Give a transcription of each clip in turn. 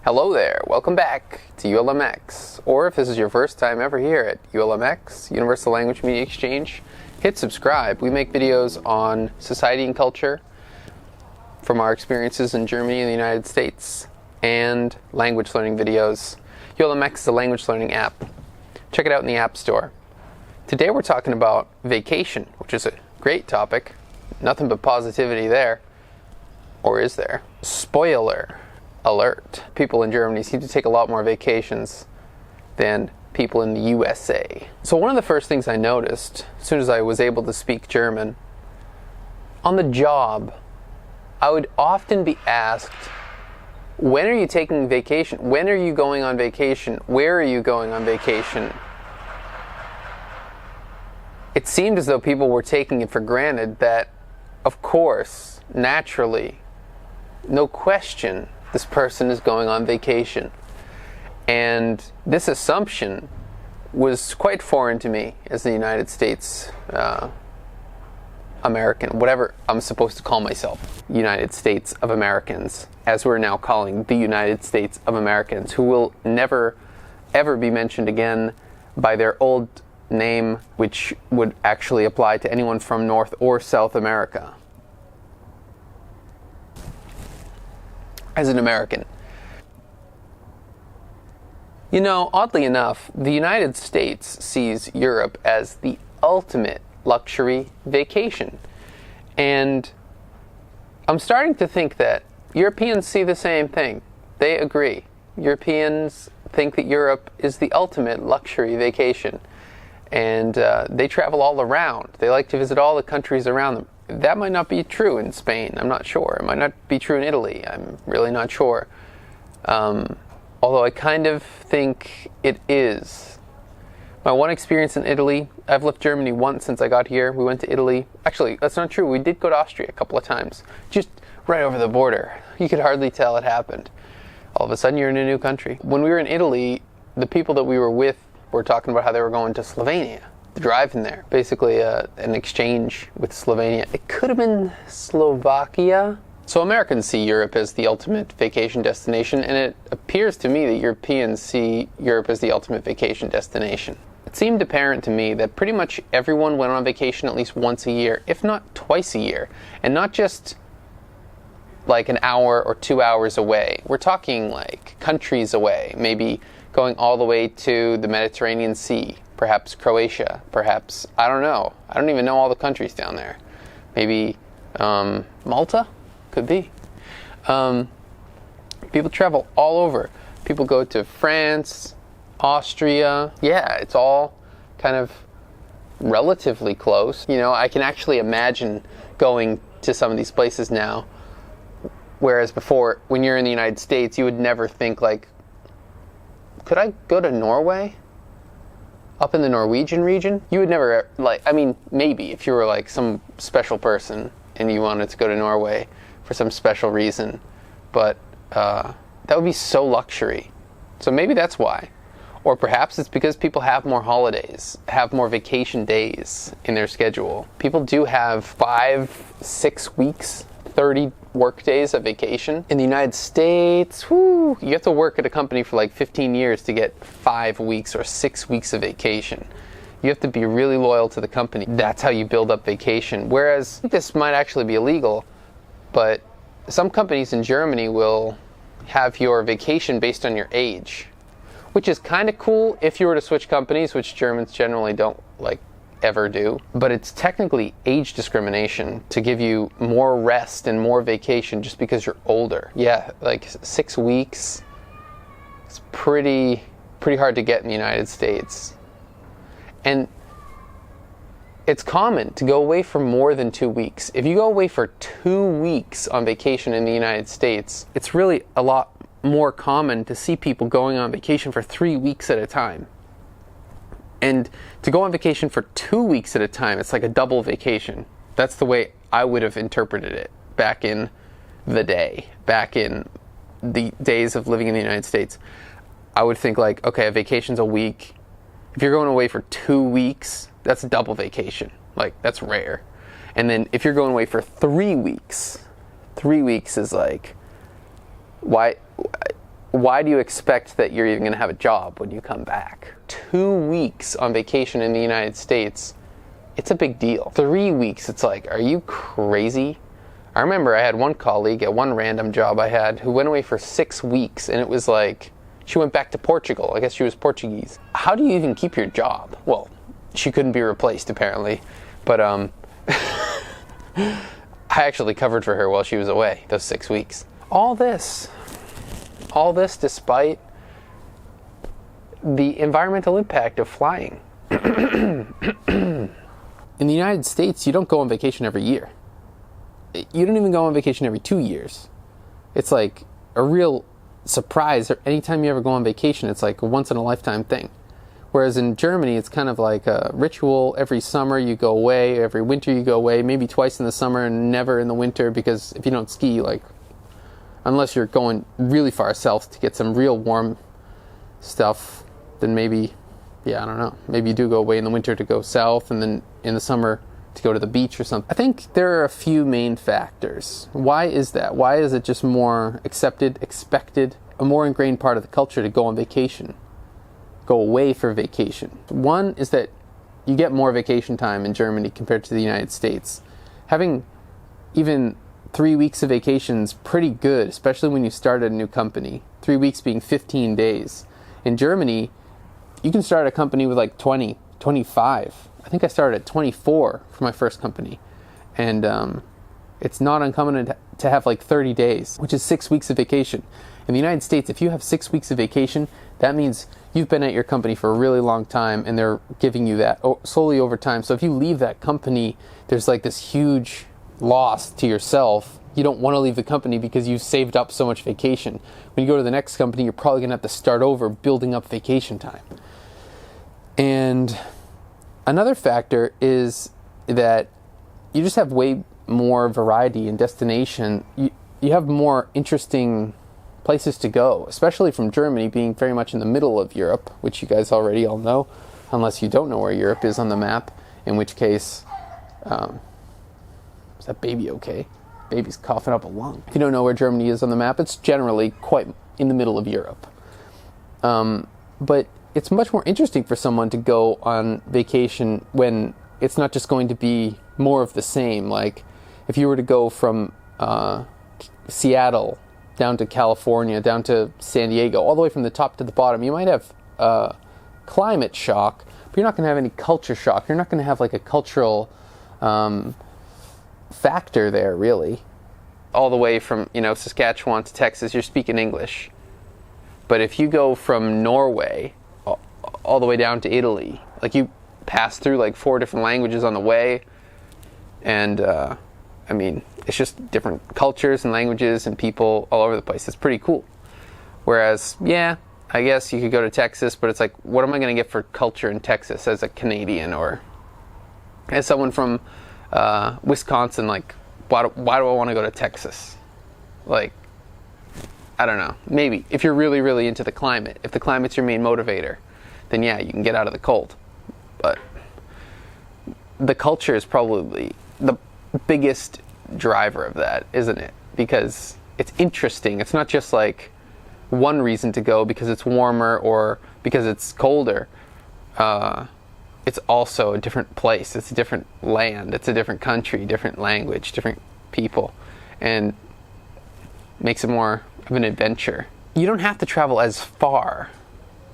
Hello there, welcome back to ULMX, or if this is your first time ever here at ULMX, Universal Language Media Exchange, hit subscribe. We make videos on society and culture from our experiences in Germany and the United States, and language learning videos. ULMX is a language learning app. Check it out in the App Store. Today we're talking about vacation, which is a great topic. Nothing but positivity there. Or is there? Spoiler alert. People in Germany seem to take a lot more vacations than people in the USA. So one of the first things I noticed, as soon as I was able to speak German, on the job, I would often be asked, when are you taking vacation? When are you going on vacation? Where are you going on vacation? It seemed as though people were taking it for granted that, of course, naturally, no question, this person is going on vacation. And this assumption was quite foreign to me as the United States American, whatever I'm supposed to call myself. United States of Americans, as we're now calling the United States of Americans, who will never, ever be mentioned again by their old name, which would actually apply to anyone from North or South America. As an American. You know, oddly enough, the United States sees Europe as the ultimate luxury vacation. And I'm starting to think that Europeans see the same thing. They agree. Europeans think that Europe is the ultimate luxury vacation. And they travel all around. They like to visit all the countries around them. That might not be true in Spain. I'm not sure. It might not be true in Italy. I'm really not sure. Although I kind of think it is. My one experience in Italy, I've left Germany once since I got here. We went to Italy. Actually, that's not true. We did go to Austria a couple of times. Just right over the border. You could hardly tell it happened. All of a sudden you're in a new country. When we were in Italy, the people that we were with were talking about how they were going to Slovenia. Driving there, basically an exchange with Slovenia. It could have been Slovakia. So Americans see Europe as the ultimate vacation destination, and it appears to me that Europeans see Europe as the ultimate vacation destination. It seemed apparent to me that pretty much everyone went on vacation at least once a year, if not twice a year, and not just like an hour or 2 hours away. We're talking like countries away, maybe going all the way to the Mediterranean Sea. Perhaps Croatia, perhaps, I don't know. I don't even know all the countries down there. Maybe Malta? Could be. People travel all over. People go to France, Austria. Yeah, it's all kind of relatively close. You know, I can actually imagine going to some of these places now. Whereas before, when you're in the United States, you would never think like, could I go to Norway? Up in the Norwegian region? You would never, like, I mean, maybe if you were like some special person and you wanted to go to Norway for some special reason, but that would be so luxury. So maybe that's why. Or perhaps it's because people have more holidays, have more vacation days in their schedule. People do have 5-6 weeks, 30 work days of vacation. In the United States, you have to work at a company for like 15 years to get 5 weeks or 6 weeks of vacation. You have to be really loyal to the company. That's how you build up vacation. Whereas this might actually be illegal, but some companies in Germany will have your vacation based on your age, which is kind of cool if you were to switch companies, which Germans generally don't like ever do. But it's technically age discrimination to give you more rest and more vacation just because you're older. Yeah, like 6 weeks. It's pretty hard to get in the United States. And it's common to go away for more than 2 weeks. If you go away for 2 weeks on vacation in the United States, it's really a lot more common to see people going on vacation for 3 weeks at a time. And to go on vacation for 2 weeks at a time, it's like a double vacation. That's the way I would have interpreted it back in the day, back in the days of living in the United States. I would think like, okay, a vacation's a week. If you're going away for 2 weeks, that's a double vacation. Like, that's rare. And then if you're going away for 3 weeks, 3 weeks is like, why why do you expect that you're even going to have a job when you come back? 2 weeks on vacation in the United States, it's a big deal. 3 weeks, it's like, are you crazy? I remember I had one colleague at one random job I had who went away for 6 weeks, and it was like, she went back to Portugal. I guess she was Portuguese. How do you even keep your job? Well, she couldn't be replaced apparently, but I actually covered for her while she was away, those 6 weeks. All this despite the environmental impact of flying. In the United States, you don't go on vacation every year. You don't even go on vacation every 2 years. It's like a real surprise. Anytime you ever go on vacation, it's like a once-in-a-lifetime thing. Whereas in Germany, it's kind of like a ritual. Every summer you go away, every winter you go away, maybe twice in the summer and never in the winter, because if you don't ski, like, unless you're going really far south to get some real warm stuff, then maybe, I don't know. Maybe you do go away in the winter to go south, and then in the summer to go to the beach or something. I think there are a few main factors. Why is that? Why is it just more accepted, expected, a more ingrained part of the culture to go on vacation, go away for vacation? One is that you get more vacation time in Germany compared to the United States. Having even 3 weeks of vacation is pretty good, especially when you start at a new company. 3 weeks being 15 days. In Germany, you can start a company with like 20, 25. I think I started at 24 for my first company. And it's not uncommon to have like 30 days, which is 6 weeks of vacation. In the United States, if you have 6 weeks of vacation, that means you've been at your company for a really long time, and they're giving you that solely over time. So if you leave that company, there's like this huge loss to yourself. You don't want to leave the company because you've saved up so much vacation. When you go to the next company, you're probably going to have to start over building up vacation time. And another factor is that you just have way more variety in destination. You have more interesting places to go, especially from Germany being very much in the middle of Europe, which you guys already all know, unless you don't know where Europe is on the map, in which case, is that baby okay? Baby's coughing up a lung. If you don't know where Germany is on the map, it's generally quite in the middle of Europe. But it's much more interesting for someone to go on vacation when it's not just going to be more of the same. Like, if you were to go from Seattle down to California, down to San Diego, all the way from the top to the bottom, you might have climate shock, but you're not going to have any culture shock. You're not going to have like a cultural factor there, really. All the way from, Saskatchewan to Texas, you're speaking English. But if you go from Norway all the way down to Italy, like, you pass through like 4 different languages on the way, and it's just different cultures and languages and people all over the place. It's pretty cool. Whereas, I guess you could go to Texas, but it's like, what am I going to get for culture in Texas as a Canadian, or as someone from Wisconsin? Like, why do I want to go to Texas? Like, I don't know. Maybe if you're really, really into the climate, if the climate's your main motivator, then you can get out of the cold. But the culture is probably the biggest driver of that, isn't it? Because it's interesting. It's not just like one reason to go because it's warmer or because it's colder. It's also a different place. It's a different land. It's a different country, different language, different people, and makes it more of an adventure. You don't have to travel as far.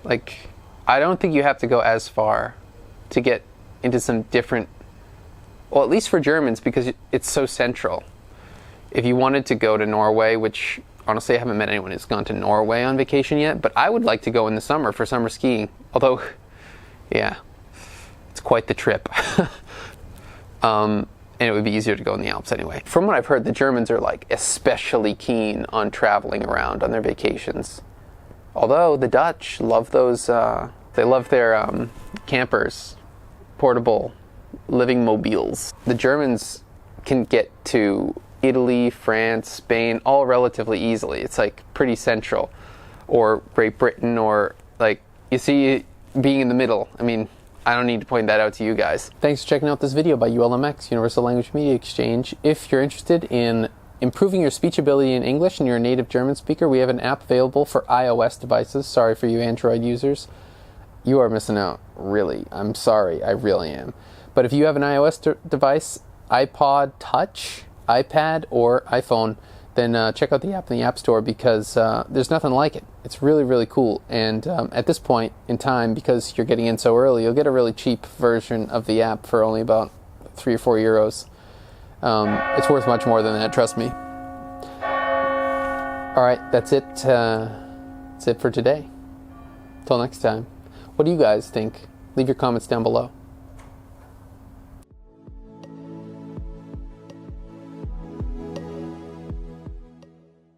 Like, I don't think you have to go as far to get into some different, well, at least for Germans, because it's so central. If you wanted to go to Norway, which honestly I haven't met anyone who's gone to Norway on vacation yet, but I would like to go in the summer for summer skiing. Although, it's quite the trip. And it would be easier to go in the Alps anyway. From what I've heard, the Germans are like especially keen on traveling around on their vacations. Although the Dutch love those, they love their campers, portable living mobiles. The Germans can get to Italy, France, Spain, all relatively easily. It's like pretty central. Or Great Britain, or like, you see, being in the middle. I mean, I don't need to point that out to you guys. Thanks for checking out this video by ULMX, Universal Language Media Exchange. If you're interested in improving your speech ability in English and you're a native German speaker, we have an app available for iOS devices. Sorry for you Android users. You are missing out, really. I'm sorry, I really am. But if you have an iOS device, iPod Touch, iPad, or iPhone, then check out the app in the App Store, because there's nothing like it. It's really, really cool. And at this point in time, because you're getting in so early, you'll get a really cheap version of the app for only about 3 or 4 euros. It's worth much more than that, trust me. All right, that's it. That's it for today. Till next time. What do you guys think? Leave your comments down below.